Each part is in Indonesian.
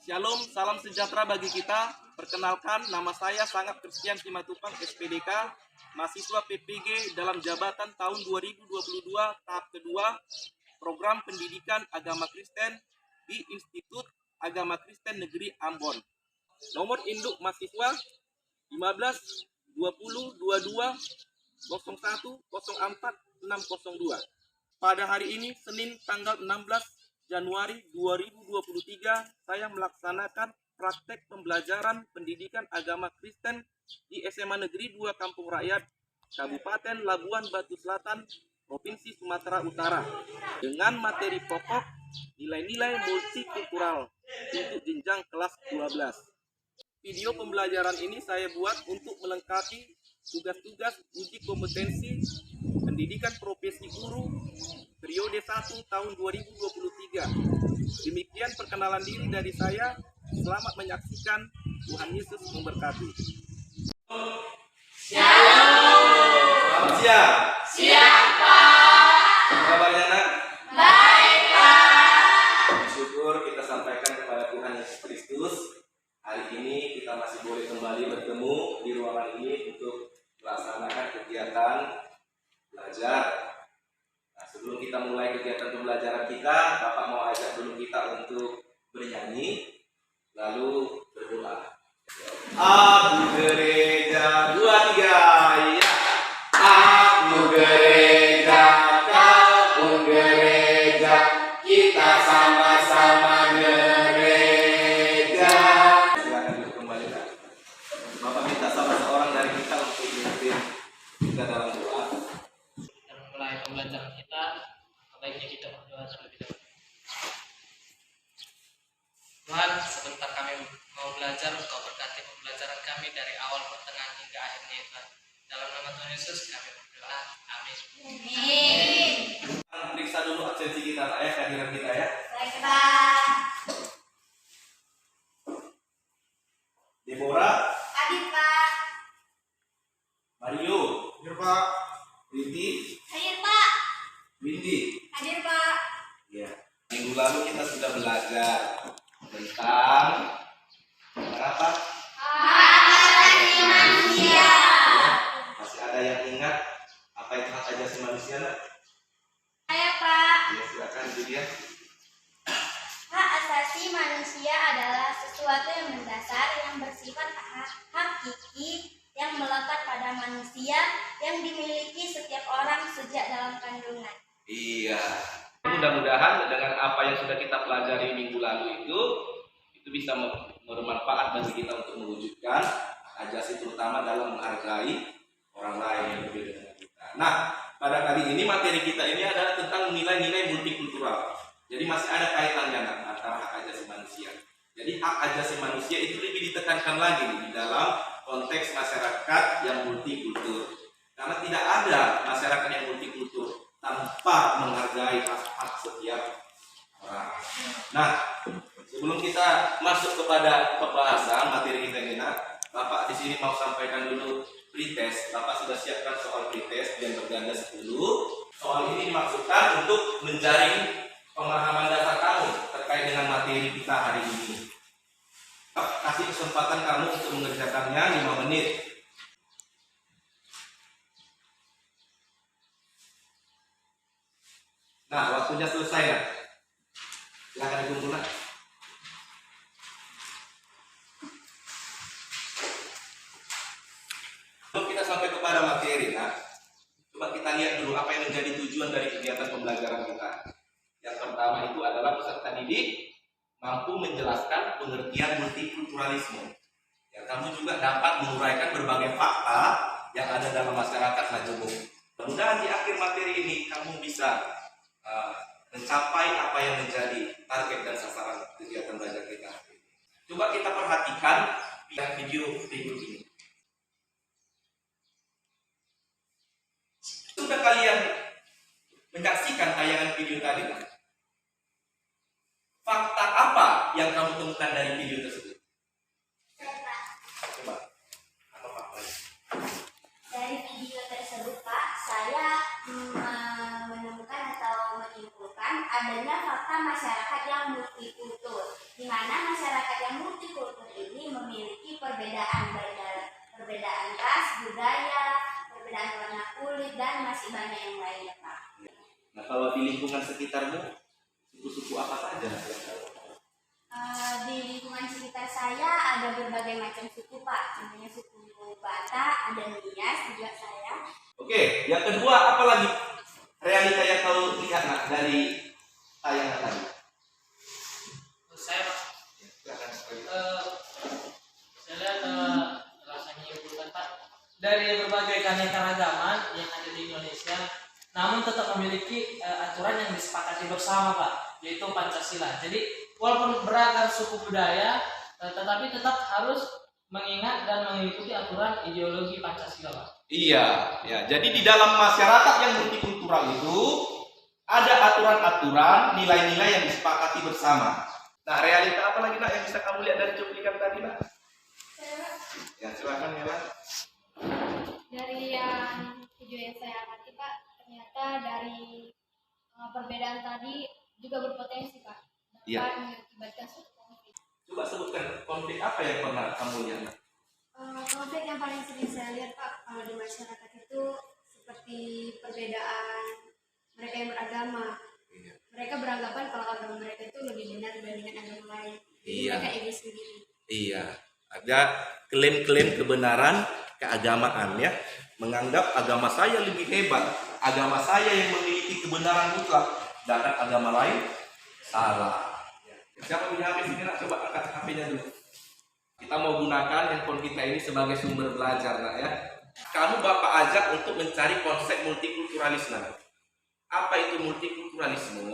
Shalom, salam sejahtera bagi kita. Perkenalkan, nama saya Sangat Christian Simatupang, SPDK, mahasiswa PPG dalam jabatan tahun 2022, tahap kedua, program pendidikan agama Kristen di Institut Agama Kristen Negeri Ambon. Nomor induk mahasiswa 15 20 22 01 04 602. Pada hari ini, Senin tanggal 16 Januari 2023, saya melaksanakan praktek pembelajaran pendidikan agama Kristen di SMA Negeri 2 Kampung Rakyat, Kabupaten Labuan Batu Selatan, Provinsi Sumatera Utara, dengan materi pokok nilai-nilai multikultural untuk jenjang kelas 12. Video pembelajaran ini saya buat untuk melengkapi tugas-tugas uji kompetensi pendidikan profesi guru periode 1 tahun 2023. Demikian perkenalan diri dari saya. Selamat menyaksikan. Tuhan Yesus memberkati. Shalom. Selamat siang. Siang, Pak. Kabarnya, Nak? Baik, Pak. Syukur kita sampaikan kepada Tuhan Yesus Kristus. Hari ini kita masih boleh kembali bertemu di ruangan ini untuk melaksanakan kegiatan belajar. Nah, sebelum kita mulai kegiatan pembelajaran kita, Bapak mau ajak dulu kita untuk bernyanyi, lalu berdoa. Aku gereja 2 3 ya. Aku gereja, kau pun gereja, kita sama-sama gereja. Silakan duduk kembali, Kak. Bapak minta salah seorang dari kita untuk memimpin kita dalam doa. Dan mulai pembelajaran kita, baiknya kita berdoa terlebih dahulu. Tuhan, sebentar kami mau belajar, Engkau berkati pembelajaran kami dari awal, pertengahan hingga akhirnya, Tuhan. Dalam nama Tuhan Yesus kami berdoa. Amin. Amin. Periksa dulu absensi kita, Pak, ya, kehadiran kita ya. Baik, Pak. Deborah, Hadir, Pak. Mario, Hadir, Pak. Riti, Hadir, Pak. Windy. Hadir, Pak. Ya. Minggu lalu kita sudah belajar tentang apa? Hak asasi manusia. Masih ada yang ingat apa itu hak asasi manusia, Nak? Saya, Pak. Ya, silakan dia. Hak asasi manusia adalah sesuatu yang mendasar yang bersifat hakiki yang melekat pada manusia yang dimiliki setiap orang sejak dalam kandungan. Iya. Mudah-mudahan dengan apa yang sudah kita pelajari minggu lalu itu bisa bermanfaat bagi kita untuk mewujudkan hak asasi, terutama dalam menghargai orang lain yang berbeda dengan kita. Nah, pada kali ini materi kita ini adalah tentang nilai-nilai multikultural. Jadi masih ada kaitannya antara hak asasi manusia. Jadi hak asasi manusia itu lebih ditekankan lagi di dalam konteks masyarakat yang multikultur. Karena tidak ada masyarakat yang multikultur tanpa menghargai hak-hak setiap orang. Nah, sebelum kita masuk kepada pembahasan materi kita ini, Bapak di sini mau sampaikan dulu pretest. Bapak sudah siapkan soal pretest yang berganda 10. Soal ini dimaksudkan untuk menjaring pemahaman dasar kamu terkait dengan materi kita hari ini. Kasih kesempatan kamu untuk mengerjakannya 5 menit. Nah, waktunya selesai ya. Silakan dikumpul, Nak. Sebelum kita sampai kepada materi, Nak, coba kita lihat dulu apa yang menjadi tujuan dari kegiatan pembelajaran kita. Yang pertama itu adalah peserta didik mampu menjelaskan pengertian multikulturalisme. Ya, kamu juga dapat menguraikan berbagai fakta yang ada dalam masyarakat majemuk. Mudah-mudahan di akhir materi ini kamu bisa mencapai apa yang menjadi target dan sasaran kegiatan belajar kita. Coba kita perhatikan video berikut ini. Sudah kalian menyaksikan tayangan video tadi? Fakta apa yang kamu temukan dari video tersebut? Coba, apa faktanya? Dari video tersebut, Pak, saya menemukan atau menyimpulkan adanya fakta masyarakat yang multikultur. di mana masyarakat yang multikultur ini memiliki perbedaan baik dalam perbedaan ras, budaya, perbedaan warna kulit, dan masih banyak yang lainnya, Pak. Nah, kalau di lingkungan sekitarmu, suku-suku apa saja? Di lingkungan sekitar saya ada berbagai macam suku, Pak. Contohnya suku Batak, ada Nias juga saya. Oke, yang kedua apa lagi realita yang kau lihat nak dari tayangan tadi? Saya Pak, Silakan. saya lihat rasanya itu kan Pak, dari berbagai keanekaragaman yang ada di Indonesia, namun tetap memiliki aturan yang disepakati bersama Pak, yaitu Pancasila. Jadi walaupun beragam suku budaya, tetapi tetap harus mengingat dan mengikuti aturan ideologi Pancasila Pak. Iya, ya. Jadi di dalam masyarakat yang multikultural itu ada aturan-aturan, nilai-nilai yang disepakati bersama. Nah, realita apa lagi nak yang bisa kamu lihat dari cuplikan tadi nak? Ya, silakan Mela. Dari yang video yang saya amati Pak, ternyata dari perbedaan tadi juga berpotensi Pak dapat Iya. mengakibatkan suatu konflik. Coba sebutkan konflik apa yang pernah kamu lihat nak? Konflik yang paling sering saya lihat Pak kalau di masyarakat itu seperti perbedaan mereka yang beragama. Iya. Mereka beranggapan kalau agama mereka itu lebih benar dibandingkan agama lain. Jadi Iya. mereka egois sendiri. Iya, ada klaim-klaim kebenaran keagamaan ya, menganggap agama saya lebih hebat, agama saya yang memiliki kebenaran mutlak, sedangkan agama lain salah. Siapa punya HP sini nak? Coba angkat HP-nya dulu. Kita mau gunakan handphone kita ini sebagai sumber belajar nak ya. Kamu Bapak ajak untuk mencari konsep multikulturalisme. Apa itu multikulturalisme?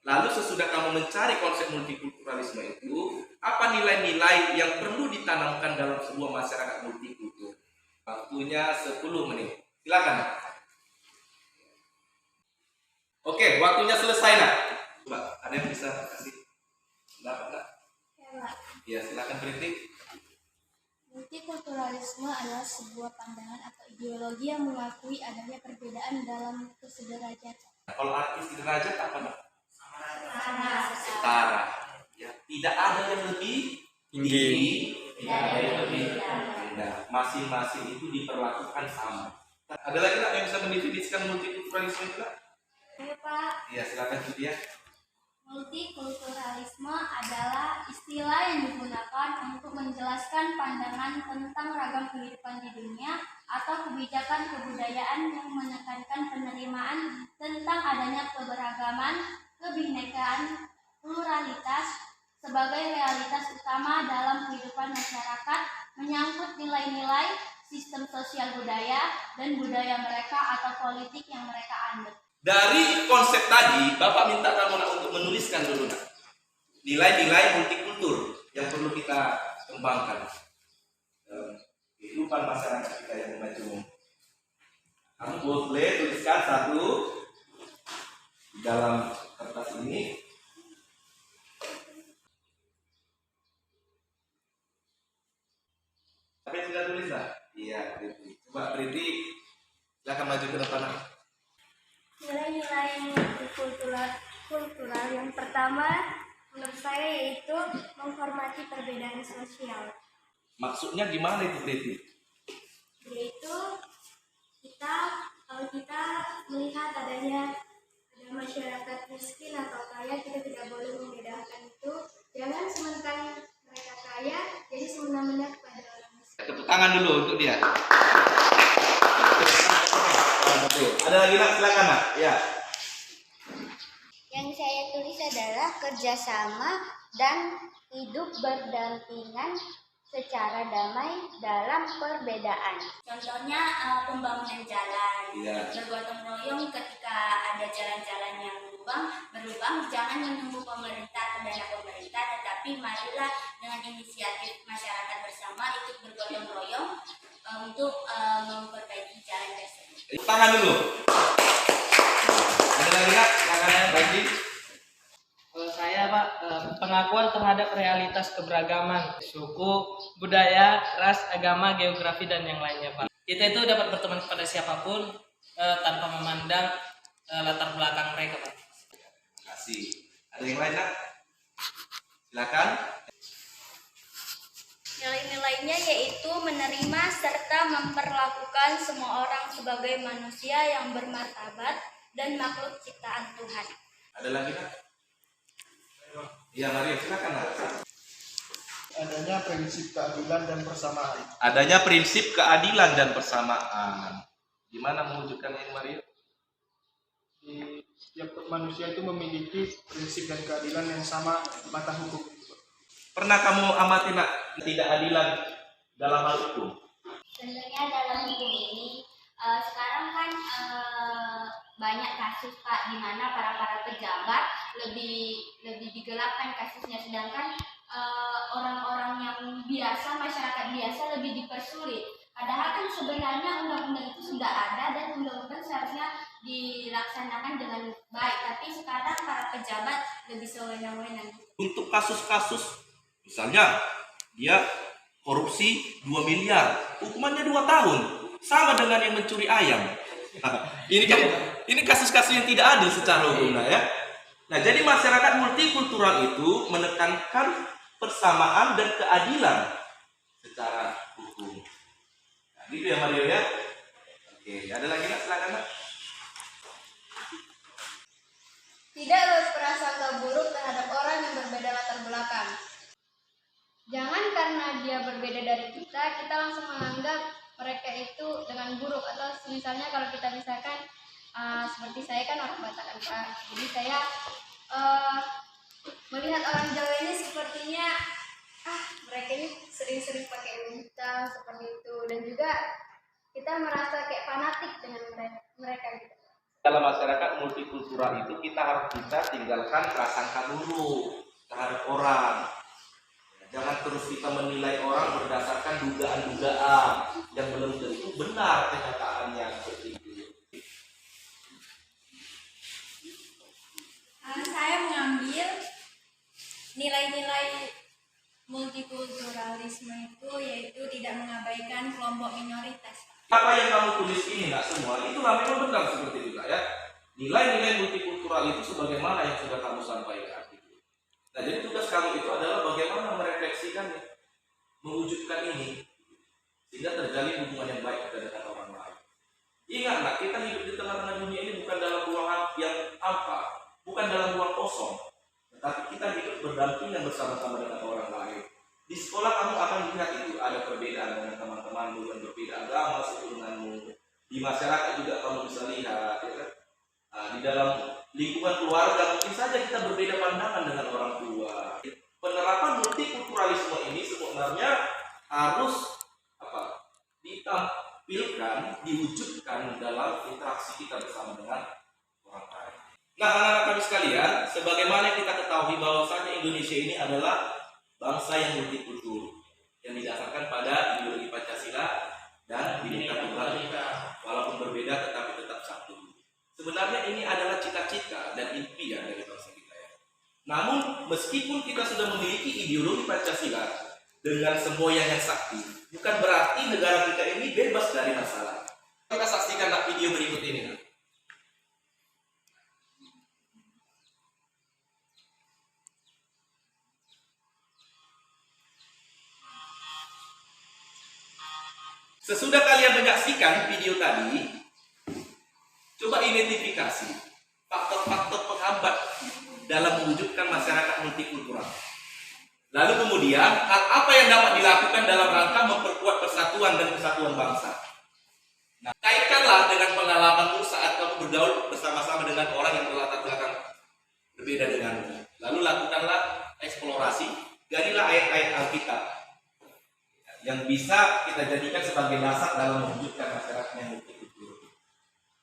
Lalu sesudah kamu mencari konsep multikulturalisme itu, apa nilai-nilai yang perlu ditanamkan dalam sebuah masyarakat multikultur? Waktunya 10 menit. Silakan. Oke, waktunya selesai nak. Coba, ada yang bisa kasih pendapat nak? Ya, silakan kritik. Multikulturalisme adalah sebuah pandangan atau ideologi yang mengakui adanya perbedaan dalam kesederajatan. Nah, kalau arti sederajat apa nak? Sama. Setara. Ya, tidak ada yang lebih tinggi, tidak ada yang lebih rendah. Masing-masing itu diperlakukan sama. Ada lagi nak yang bisa mendefinisikan multikulturalisme itu nak? Oke, Pak. Iya, silakan Cuti ya. Multikulturalisme adalah istilah yang digunakan untuk menjelaskan pandangan tentang ragam kehidupan di dunia atau kebijakan kebudayaan yang menekankan penerimaan tentang adanya keberagaman, kebinekaan, pluralitas sebagai realitas utama dalam kehidupan masyarakat, menyangkut nilai-nilai, sistem sosial budaya, dan budaya mereka atau politik yang mereka anut. Dari konsep tadi, Bapak minta kamu nak untuk menuliskan dulu nak nilai-nilai multikultur yang perlu kita kembangkan dalam kehidupan masyarakat kita yang maju. Kamu boleh tuliskan satu di dalam kertas ini. Tapi sudah tulis lah? Iya, Priti. Coba Priti, silakan maju ke depan nak. Nilai-nilai multikultural yang pertama menurut saya yaitu menghormati perbedaan sosial. Maksudnya gimana itu Priti? Yaitu kalau kita melihat ada masyarakat miskin atau kaya, kita tidak boleh membedakan itu. Jangan sementara mereka kaya jadi semena-mena kepada orang miskin. Tepuk tangan dulu untuk dia. Ada lagi nak? Silakan nak. Ya. Yang saya tulis adalah kerjasama dan hidup berdampingan secara damai dalam perbedaan. Contohnya pembangunan jalan, Iya. bergotong royong ketika ada jalan-jalan yang berlubang, jangan menunggu pemerintah atau dana pemerintah, tetapi marilah dengan inisiatif masyarakat bersama ikut bergotong royong untuk memperbaiki jalan tersebut. Tangan dulu. Ada lagi nak? Silakan lagi. Kalau saya Pak, pengakuan terhadap realitas keberagaman suku, budaya, ras, agama, geografi dan yang lainnya Pak. Kita itu dapat berteman kepada siapapun tanpa memandang latar belakang mereka Pak. Terima kasih. Ada yang lain nak? Silakan. Nilai-nilainya yaitu menerima serta memperlakukan semua orang sebagai manusia yang bermartabat dan makhluk ciptaan Tuhan. Ada lagi nak? Iya Maria, silakan nak. Adanya prinsip keadilan dan persamaan. Adanya prinsip keadilan dan persamaan. Gimana mewujudkan ini Maria? Di setiap manusia itu memiliki prinsip dan keadilan yang sama di mata hukum. Pernah kamu amati nak ketidakadilan dalam hal hukum? Tentunya dalam hukum ini sekarang kan banyak kasus Pak di mana para pejabat lebih digelapkan kasusnya, sedangkan orang-orang yang biasa, masyarakat biasa lebih dipersulit. Padahal kan sebenarnya undang-undang itu sudah ada dan undang-undang seharusnya dilaksanakan dengan baik, tapi sekarang para pejabat lebih sewenang-wenang. Untuk kasus-kasus misalnya dia korupsi 2 miliar, hukumannya 2 tahun, sama dengan yang mencuri ayam. Ini kasus-kasus yang tidak adil secara hukum ya. Nah, jadi masyarakat multikultural itu menekankan persamaan dan keadilan secara hukum. Nah, gitu ya Mario ya. Oke, ada lagi nak? Silakan nak. Tidak berprasangka buruk terhadap orang yang berbeda latar belakang. Jangan karena dia berbeda dari kita langsung menganggap mereka itu dengan buruk, atau misalnya kalau kita misalkan seperti saya kan orang Batak kan Pak, jadi saya melihat orang Jawa ini sepertinya mereka ini sering-sering pakai unta seperti itu, dan juga kita merasa kayak fanatik dengan mereka gitu. Dalam masyarakat multikultural itu kita harus bisa tinggalkan prasangka buruk terhadap orang. Jangan terus kita menilai orang berdasarkan dugaan-dugaan yang belum tentu benar kenyataannya seperti itu. Saya mengambil nilai-nilai multikulturalisme itu yaitu tidak mengabaikan kelompok minoritas. Apa yang kamu tulis ini nggak semua, itulah memang benar seperti itu ya. Nilai-nilai multikultural itu sebagaimana yang sudah kamu sampaikan. Nah, jadi tugas kamu itu adalah bagaimana merefleksikannya, mewujudkan ini, sehingga terjalin hubungan yang baik kita dengan orang lain. Ingatlah, kita hidup di tengah-tengah dunia ini bukan dalam ruangan yang hampa, bukan dalam ruang kosong, tetapi kita hidup berdampingan bersama-sama dengan orang lain. Di sekolah kamu akan lihat itu ada perbedaan dengan teman-temanmu yang berbeda agama seperti denganmu. Di masyarakat juga kamu bisa lihat, ya kan? Di dalam lingkungan keluarga mungkin saja kita berbeda pandangan dengan orang tua. Penerapan multikulturalisme ini sebenarnya harus ditampilkan, diwujudkan dalam interaksi kita bersama dengan orang lain. Nah, anak-anak kami sekalian, sebagaimana kita ketahui bahwasanya Indonesia ini adalah bangsa yang multikultur, yang didasarkan pada ideologi Pancasila dan Bhinneka Tunggal Ika, walaupun berbeda tetapi tetap satu. Sebenarnya ini adalah cita-cita dan impian dari bangsa kita ya. Namun meskipun kita sudah memiliki ideologi Pancasila dengan semboyan yang sakti, bukan berarti negara kita ini bebas dari masalah. Kita saksikan video berikut ini. Sesudah kalian menyaksikan video tadi, coba identifikasi faktor-faktor penghambat dalam mewujudkan masyarakat multikultural. Lalu kemudian, hal apa yang dapat dilakukan dalam rangka memperkuat persatuan dan kesatuan bangsa. Nah, kaitkanlah dengan pengalamanmu saat kamu bergaul bersama-sama dengan orang yang berlatar belakang berbeda denganmu. Lalu lakukanlah eksplorasi, galilah ayat-ayat Alkitab yang bisa kita jadikan sebagai dasar dalam mewujudkan masyarakat yang multikultural.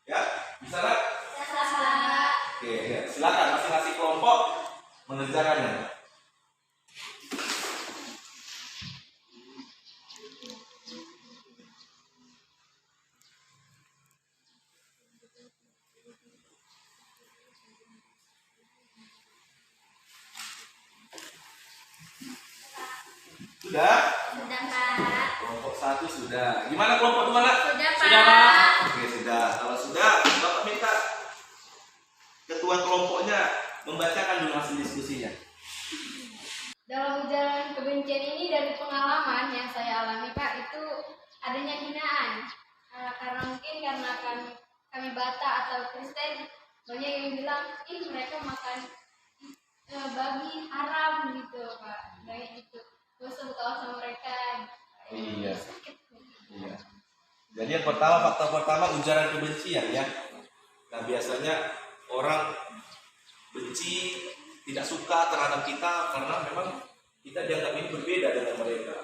Ya, bisa lah? Oke, ya. Silakan masing-masing kelompok mengerjakannya. Sudah? Sudah Pak. Kelompok 1 sudah. Gimana kelompok 2 nak? Sudah Pak. Sudah, Pak. Oke, sudah. Kalau sudah, Bapak minta ketua kelompoknya membacakan dulu hasil diskusinya. ujaran kebencian ini dari pengalaman yang saya alami Pak, itu adanya hinaan. Karena mungkin karena kami Batak atau Kristen, banyak yang bilang ih mereka makan babi haram gitu Pak, kayak gitu. Terus sama mereka. Iya. Iya. Jadi yang pertama, faktor pertama ujaran kebencian ya. Nah biasanya orang benci, tidak suka terhadap kita karena memang kita dianggap ini berbeda dengan mereka.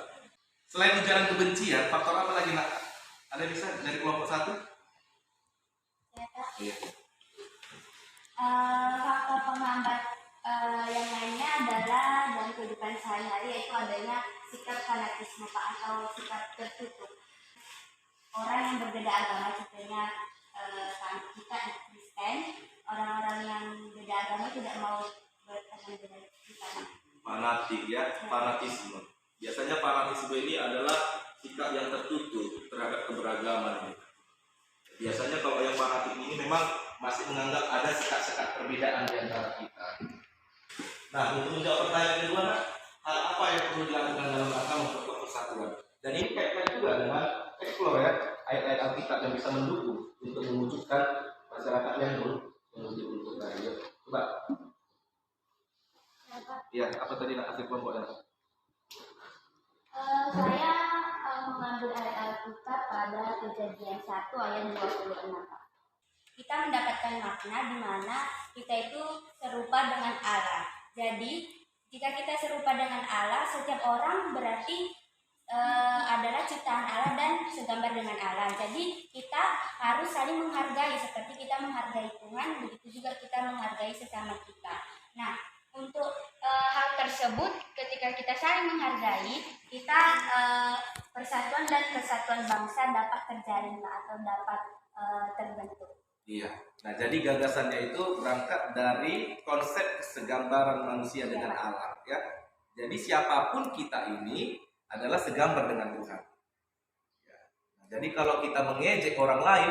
Selain ujaran kebencian, faktor apa lagi nak? Ada bisa dari kelompok satu? Iya. Faktor penghambat yang lainnya adalah dalam kehidupan sehari-hari, yaitu adanya sikap fanatisme Pak, atau sikap tertutup. Orang yang berbeda agama, contohnya kita Kristen, orang-orang yang beda agama tidak mau berteman dengan kita. Fanatik ya, fanatisme. Biasanya fanatisme ini adalah sikap yang tertutup terhadap keberagaman. Biasanya kalau yang fanatik ini memang masih menganggap ada sekat-sekat perbedaan di antara kita. Nah, untuk menjawab pertanyaan kedua, hal apa yang perlu dilakukan dalam rangka memperkuat persatuan? Dan ini kait-kait juga dengan explore ya, ayat-ayat Alkitab yang bisa mendukung untuk mewujudkan masyarakat yang menuju untuk bahagia. Coba. Ya, apa tadi nak kasih kelompoknya? Saya mengambil ayat Alkitab pada Kejadian 1 ayat 26. Kita mendapatkan makna di mana kita itu serupa dengan Allah. Jadi, jika kita serupa dengan Allah, setiap orang berarti adalah ciptaan Allah dan segambar dengan Allah. Jadi, kita harus saling menghargai, seperti kita menghargai Tuhan, begitu juga kita menghargai sesama kita. Nah, untuk hal tersebut, ketika kita saling menghargai, kita persatuan dan kesatuan bangsa dapat terjalin atau dapat terbentuk. Iya. Nah, jadi gagasannya itu berangkat dari konsep segambaran manusia dengan Allah, ya. Jadi siapapun kita ini adalah segambar dengan Tuhan. Ya. Nah, jadi kalau kita mengejek orang lain,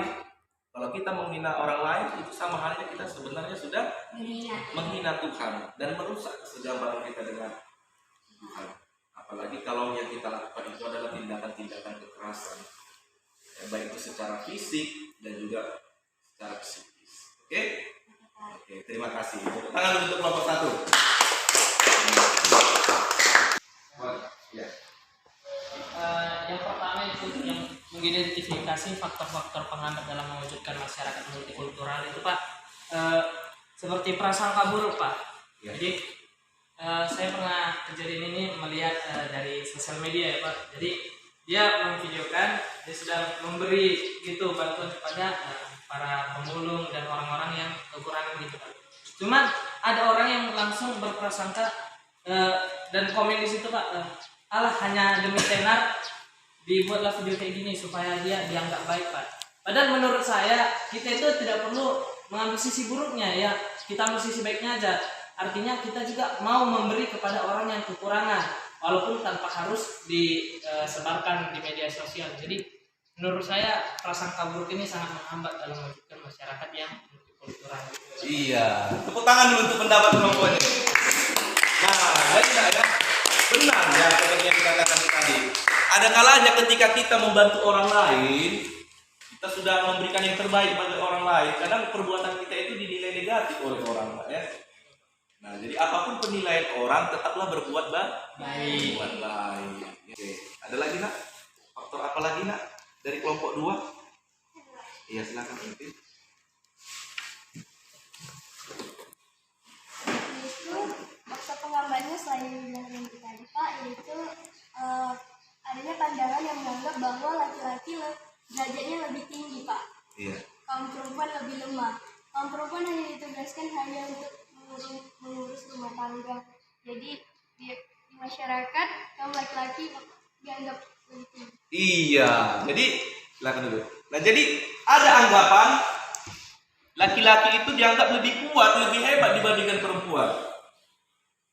kalau kita menghina orang lain, itu sama halnya kita sebenarnya sudah menghina Tuhan dan merusak kesegambaran kita dengan Tuhan. Apalagi kalau yang kita lakukan itu adalah tindakan-tindakan kekerasan, ya, baik itu secara fisik dan juga secara psikis. Oke? Oke, terima kasih. Tepuk tangan untuk kelompok satu. Ya. Yang pertama itu yang mengidentifikasi faktor-faktor penghambat dalam mewujudkan masyarakat multikultural itu Pak, seperti prasangka buruk Pak. Ya. Jadi saya pernah kejadian ini melihat dari sosial media ya Pak. Jadi dia memvideokan dia sedang memberi gitu bantuan kepada para pemulung dan orang-orang yang kekurangan gitu Pak. Cuman ada orang yang langsung berprasangka dan komen di situ Pak, alah hanya demi tenar dibuatlah video kayak gini supaya dia dianggap baik Pak. Padahal menurut saya kita itu tidak perlu mengambil sisi buruknya ya, kita ambil sisi baiknya aja. Artinya kita juga mau memberi kepada orang yang kekurangan, walaupun tanpa harus disebarkan di media sosial. Jadi menurut saya prasangka buruk ini sangat menghambat dalam mewujudkan masyarakat yang multikultural. Iya, tepuk tangan dulu untuk pendapat kelompoknya. Nah, jadi ya, benar ya seperti yang dikatakan tadi. Ada kalanya ketika kita membantu orang lain, kita sudah memberikan yang terbaik bagi orang lain. Kadang perbuatan kita itu dinilai negatif oleh orang, Pak ya. Nah, jadi apapun penilaian orang, tetaplah berbuat baik. Berbuat baik. Oke, ada lagi nak? Faktor apa lagi nak? Dari kelompok 2? Iya, silakan Pimpin. Itu faktor penghambatnya selain yang kita tadi Pak, yaitu adanya pandangan yang menganggap bahwa laki-laki derajatnya lebih tinggi Pak. Iya. Kaum perempuan lebih lemah. Kaum perempuan hanya ditugaskan hanya untuk mengurus rumah tangga. Jadi di masyarakat kaum laki-laki dianggap lebih tinggi. Iya, jadi silakan dulu. Nah, jadi ada anggapan laki-laki itu dianggap lebih kuat, lebih hebat dibandingkan perempuan.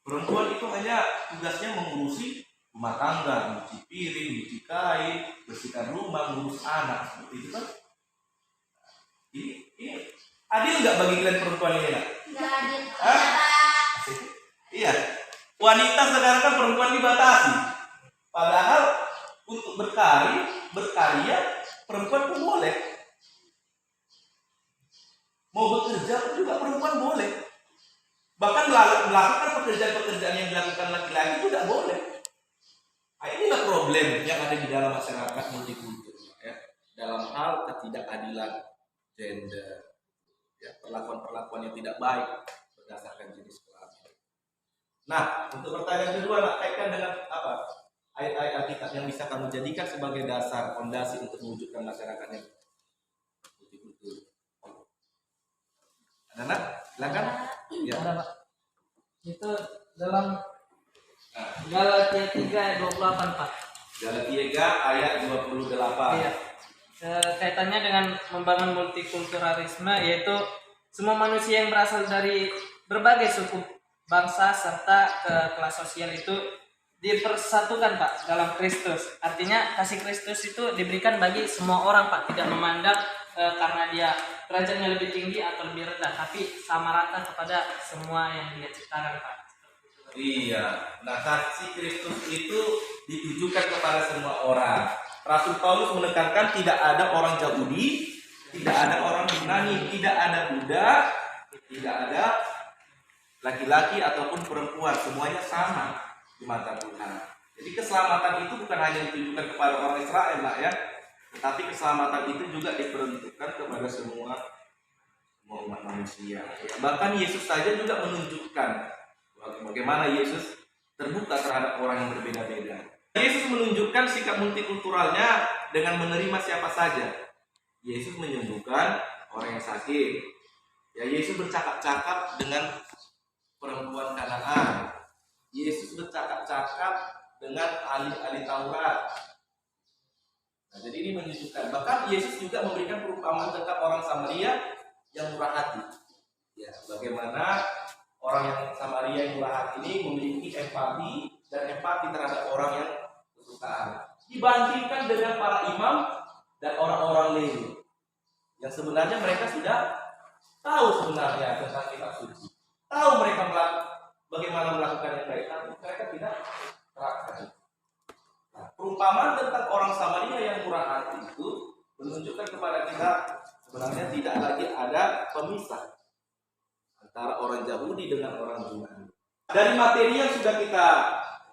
Perempuan itu hanya tugasnya mengurusi rumah tangga, mencuci piring, mencuci kain, bersihkan rumah, mengurus anak, seperti itu kan? Ini adil nggak bagi kalian perempuan ini nak? Nggak adil. Hah? Iya. Wanita sekarang kan perempuan dibatasi. Padahal untuk berkarya perempuan pun boleh. Mau bekerja pun juga perempuan boleh. Bahkan melakukan pekerjaan-pekerjaan yang dilakukan laki-laki itu tidak boleh. Nah, inilah problem yang ada di dalam masyarakat multikultur, ya. Dalam hal ketidakadilan gender, ya, perlakuan-perlakuan yang tidak baik berdasarkan jenis kelamin. Nah, untuk pertanyaan kedua, nak kaitkan dengan apa? Ayat-ayat Alkitab yang bisa kamu jadikan sebagai dasar fondasi untuk mewujudkan masyarakat yang multikultur. Ada nak? Silakan. Ya. Ada Pak. Itu dalam Galatia 3 ayat 28 Pak. Galatia ayat 28. Iya. Kaitannya dengan membangun multikulturalisme, yaitu semua manusia yang berasal dari berbagai suku, bangsa, serta kelas sosial itu dipersatukan Pak dalam Kristus. Artinya kasih Kristus itu diberikan bagi semua orang Pak, tidak memandang karena dia derajatnya lebih tinggi atau lebih rendah, tapi sama rata kepada semua yang dia ciptakan Pak. Iya, nah kasih Kristus itu ditujukan kepada semua orang. Rasul Paulus menekankan tidak ada orang Yahudi, tidak ada orang Yunani, tidak ada Buddha, tidak ada laki-laki ataupun perempuan, semuanya sama di mata Tuhan. Jadi keselamatan itu bukan hanya ditujukan kepada orang Israel lah ya, tetapi keselamatan itu juga diperuntukkan kepada semua umat manusia. Bahkan Yesus saja juga menunjukkan bagaimana Yesus terbuka terhadap orang yang berbeda-beda. Yesus menunjukkan sikap multikulturalnya dengan menerima siapa saja. Yesus menyembuhkan orang yang sakit. Ya, Yesus bercakap-cakap dengan perempuan Kanaan. Yesus bercakap-cakap dengan ahli-ahli Taurat. Nah, jadi ini menunjukkan. Bahkan Yesus juga memberikan perumpamaan tentang orang Samaria yang murah hati. Ya, bagaimana orang yang Samaria yang murah hati ini memiliki empati terhadap orang yang kesukaan. Dibandingkan dengan para imam dan orang-orang Lewi yang sebenarnya mereka sudah tahu sebenarnya tentang kitab suci, tahu mereka bagaimana melakukan yang baik, tapi mereka tidak terapkan. Nah, perumpamaan tentang orang Samaria yang murah hati itu menunjukkan kepada kita sebenarnya tidak lagi ada pemisah antara orang Yahudi dengan orang Yunani. Dari materi yang sudah kita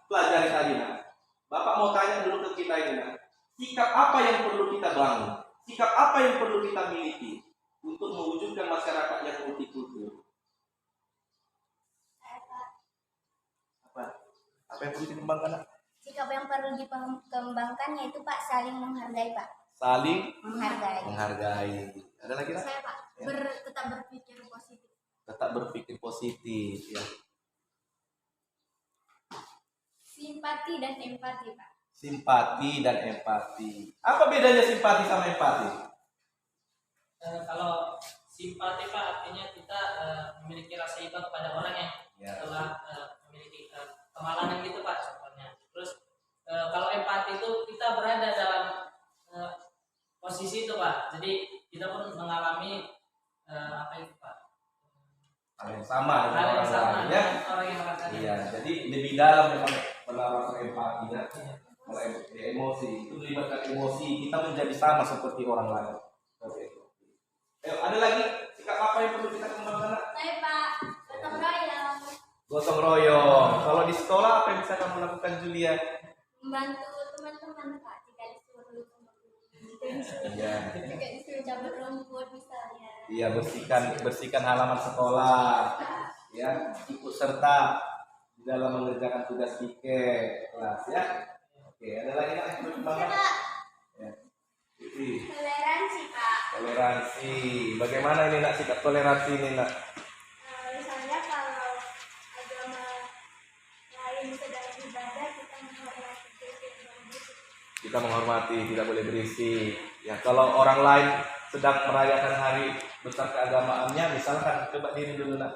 pelajari tadi, Bapak mau tanya dulu ke kita ini, sikap apa yang perlu kita bangun? Sikap apa yang perlu kita miliki untuk mewujudkan masyarakat yang multikultur? Apa yang perlu dikembangkan? Sikap yang perlu dikembangkan yaitu Pak saling menghargai Pak. Saling Menghargai. Ada lagi nak? Saya Pak, Ya. tetap berpikir positif. Tetap berpikir positif, ya. Simpati dan empati Pak. Simpati dan empati. Apa bedanya simpati sama empati? Kalau simpati Pak artinya kita memiliki rasa iba kepada orang yang Ya. telah memiliki kemalangan gitu Pak contohnya. Terus kalau empati itu kita berada dalam posisi itu Pak. Jadi kita pun mengalami apa itu Pak? Hal yang sama dengan Hal yang orang sama lain, ya. dengan orang yang merasakan. Iya, jadi lebih dalam memang menaruh empati, ya. Kalau emosi itu melibatkan emosi, kita menjadi sama seperti orang lain. Oke. Ada lagi sikap apa yang perlu kita kembangkan? Saya Pak, gotong royong. Gotong royong. Kalau di sekolah apa yang bisa kamu lakukan, Julia? Membantu teman-teman Pak jika disuruh. Iya. Jika disuruh cabut rumput misalnya. Iya, bersihkan halaman sekolah. Ya, ikut serta di dalam mengerjakan tugas piket kelas, ya. Oke, ada lagi yang perlu dikembangkan? Ya. Toleransi Pak. Toleransi. Bagaimana ini nak sikap toleransi ini nak? Misalnya kalau agama lain sedang ibadah kita menghormati Kita menghormati, tidak boleh berisik. Ya, kalau orang lain sedang merayakan hari besar keagamaannya, misalkan coba diri dulu nak.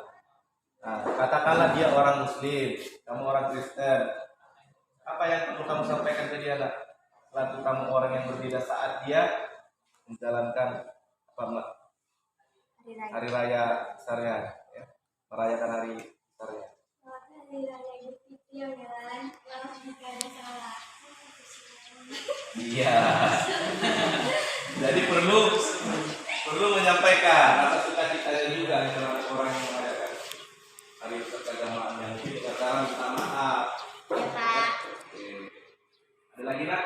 Nah, katakanlah dia orang Muslim, kamu orang Kristen. Apa yang perlu kamu sampaikan ke dia nak? Selaku kamu orang yang berbeda saat dia menjalankan apa nak? Hari raya besarnya, ya. Merayakan hari besarnya. Hari Raya Idul Fitri Iya, kan? Kalau jika ada salah. Iya. Jadi perlu menyampaikan rasa sukacitanya juga kepada orang yang merayakan hari keagamaan yang mungkin dengan cara minta maaf. Ya, Pak. Oke. Ada lagi nak?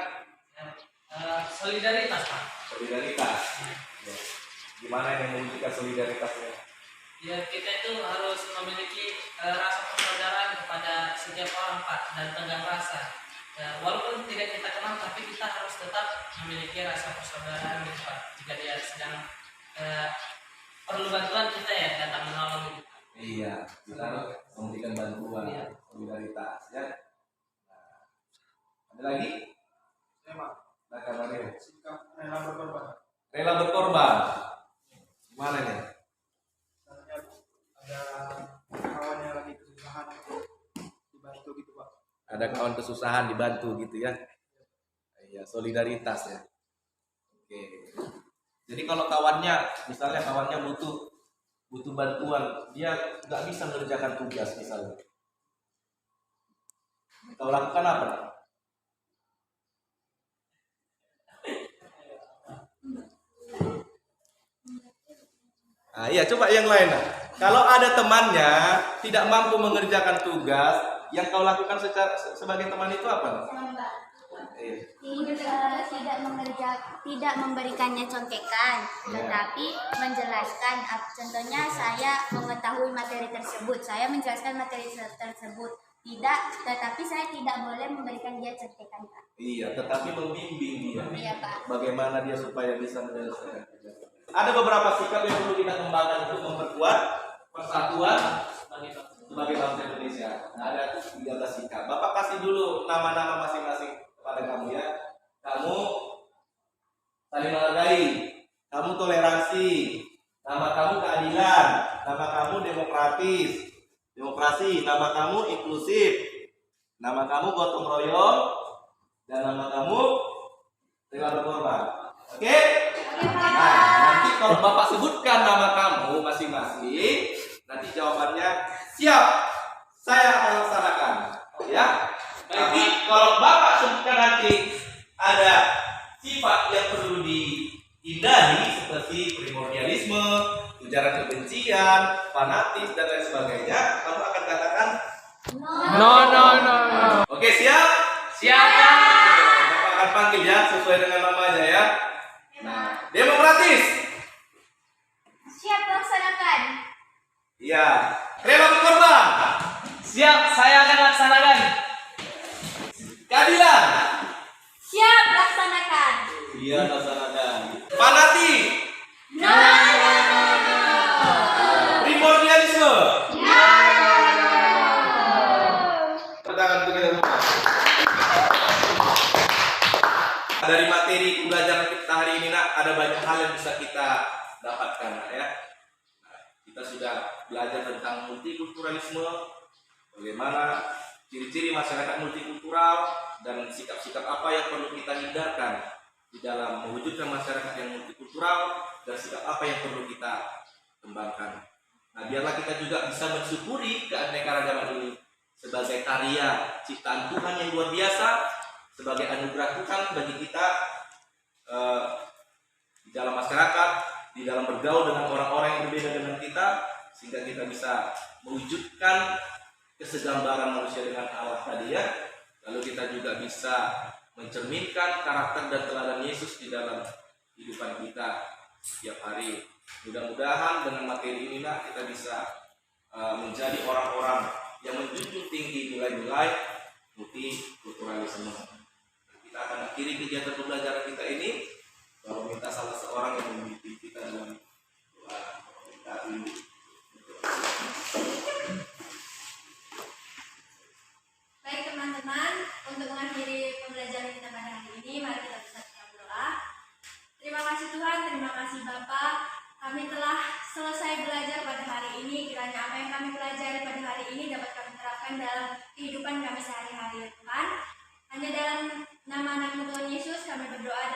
Solidaritas Pak. Solidaritas. Ya. Gimana yang mewujudkan solidaritasnya? Ya kita itu harus memiliki rasa persaudaraan kepada setiap orang Pak dan tenggang rasa. Ya, walaupun tidak kita kenal tapi kita harus tetap memiliki rasa persaudaraan gitu Pak. Jika dia sedang perlu bantuan kita ya datang menolong gitu. Iya, kita harus memberikan bantuan, solidaritas ya. Nah, ada lagi? Tema Nah, Mario. sikap rela berkorban. Rela berkorban. Gimana nih? Misalnya ada kawan yang lagi kesusahan dibantu gitu Pak. Ada kawan kesusahan dibantu gitu ya. Iya, solidaritas ya. Oke. Jadi kalau misalnya kawannya butuh bantuan, dia nggak bisa mengerjakan tugas misalnya. Kau lakukan apa? Nah, iya, coba yang lain. Nah. Kalau ada temannya tidak mampu mengerjakan tugas, yang kau lakukan sebagai teman itu apa? Iya. Tidak memberikannya contekan, tetapi menjelaskan. Contohnya saya mengetahui materi tersebut, saya menjelaskan materi tersebut. Tetapi saya tidak boleh memberikan dia contekan, Pak. Iya, tetapi membimbing dia. Iya, Pak. Bagaimana dia supaya bisa menyelesaikan tugas. Ada beberapa sikap yang perlu kita kembangkan untuk memperkuat persatuan sebagai bangsa Indonesia. Nah, ada 13 sikap. Bapak kasih dulu nama-nama masing-masing kepada kamu ya. Kamu saling menghargai, kamu toleransi, nama kamu keadilan, nama kamu demokrasi, nama kamu inklusif, nama kamu gotong royong, dan nama kamu rela berkorban. Oke? Nah, nanti kalau Bapak sebutkan nama kamu masing-masing, nanti jawabannya siap, saya akan laksanakan. Ya. Tapi kalau Bapak sebutkan nanti ada sifat yang perlu dihindari seperti primordialisme, ujaran kebencian, fanatis dan lain sebagainya, kamu akan katakan No. oke, siap? Siap. Bapak akan panggil ya sesuai dengan namanya ya. Nah, demokratis. Siap laksanakan. Iya. Rela berkorban. Siap, saya akan laksanakan. Keadilan. Siap laksanakan. Iya, laksanakan. Fanatik. Primordialisme. Tangan begitu. Dari materi pembelajaran kita hari ini nak, ada banyak hal yang bisa kita dapatkan nak, ya. Nah, kita sudah belajar tentang multikulturalisme, bagaimana ciri-ciri masyarakat multikultural dan sikap-sikap apa yang perlu kita hindarkan di dalam mewujudkan masyarakat yang multikultural dan sikap apa yang perlu kita kembangkan. Nah, biarlah kita juga bisa mensyukuri keanekaragaman ini sebagai karya ciptaan Tuhan yang luar biasa, sebagai anugerah Tuhan bagi kita di dalam masyarakat, di dalam bergaul dengan orang-orang yang berbeda dengan kita, sehingga kita bisa mewujudkan kesegambaran manusia dengan Allah tadi ya. Lalu kita juga bisa mencerminkan karakter dan teladan Yesus di dalam kehidupan kita setiap hari. Mudah-mudahan dengan materi ini kita bisa menjadi orang-orang yang menjunjung tinggi nilai-nilai multikulturalisme. Kita akan akhiri kegiatan pembelajaran kita ini, lalu minta salah seorang yang memimpin kita dalam doa kita dulu. Baik teman-teman, untuk mengakhiri pembelajaran kita pada hari ini, mari kita bersatu berdoa. Terima kasih Tuhan, terima kasih Bapak. Kami telah selesai belajar pada hari ini. Kiranya apa yang kami pelajari pada hari ini dapat kami terapkan dalam kehidupan kami sehari-hari ya Tuhan. Hanya dalam nama Tuhan Yesus kami berdoa